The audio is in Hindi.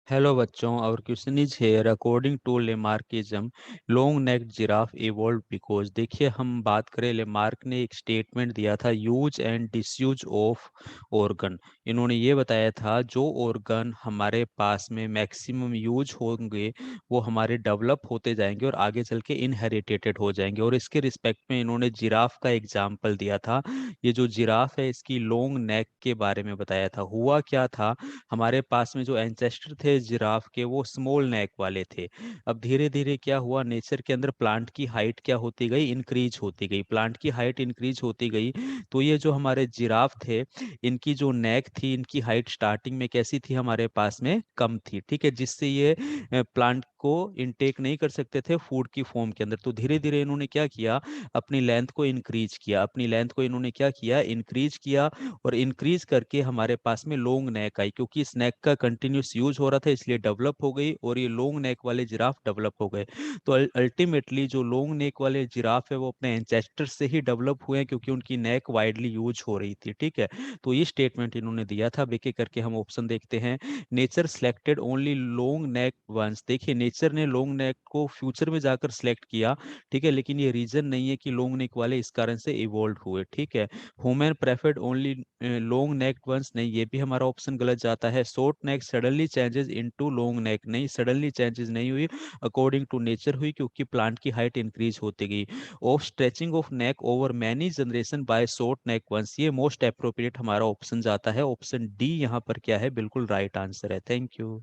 हेलो बच्चों, और question is here according to Lamarckism long neck giraffe evolve because. देखिए, हम बात करें, लेमार्क ने एक स्टेटमेंट दिया था, use and disuse of organ. इन्होंने ये बताया था जो ऑर्गन हमारे पास में मैक्सिमम यूज होंगे वो हमारे डेवलप होते जाएंगे और आगे चल के इनहेरिटेटेड हो जाएंगे। और इसके रिस्पेक्ट में इन्होंने जिराफ का एग्जाम्पल दिया था। ये जो जिराफ है इसकी लॉन्ग नेक के बारे में बताया था। हुआ क्या था, हमारे पास में जो एंसेस्टर थे जिराफ के वो स्मॉल नेक वाले थे। अब धीरे धीरे क्या हुआ, नेचर के अंदर प्लांट की हाइट क्या होती गई, इंक्रीज होती गई। प्लांट की हाइट इंक्रीज होती गई तो ये जो हमारे जिराफ थे, इनकी जो नेक थी, इनकी हाइट स्टार्टिंग में कैसी थी, हमारे पास में कम थी। ठीक है, जिससे ये प्लांट को इनटेक नहीं कर सकते थे फूड की फॉर्म के अंदर। तो धीरे धीरे इन्होंने क्या किया, अपनी लेंथ को इंक्रीज किया। अपनी लेंथ को इन्होंने क्या किया, इंक्रीज किया। और इंक्रीज करके हमारे पास में लॉन्ग नेक आई, क्योंकि इस नेक का कंटिन्यूस यूज हो रहा था इसलिए डेवलप हो गई और ये लॉन्ग नेक वाले जिराफ डेवलप हो गए। तो अल्टीमेटली जो लॉन्ग नेक वाले जिराफ है वो अपने एंचेस्टर से ही डेवलप हुए हैं, क्योंकि उनकी नेक वाइडली यूज हो रही थी। ठीक है, तो ये स्टेटमेंट इन्होंने दिया था। बेके करके हम ऑप्शन देखते हैं, nature selected only long neck ones. देखिए, नेचर ने लॉन्ग नेक को फ्यूचर में जाकर सेलेक्ट किया। ठीक है, लेकिन ये रीजन नहीं है कि लॉन्ग नेक वाले इस कारण से इवॉल्व हुए। ठीक है, women preferred only long neck ones, नहीं, ये भी हमारा ऑप्शन गलत जाता है। Short neck suddenly changes into long neck, नहीं, सडनली चेंजेस नहीं हुई, अकॉर्डिंग टू नेचर हुई, क्योंकि प्लांट की हाइट इंक्रीज होती गई। Of stretching of neck over many generation by short neck ones, ये मोस्ट अप्रोप्रिएट हमारा ऑप्शन जाता है। ऑप्शन डी यहाँ पर क्या है, बिल्कुल राइट आंसर है। Thank you.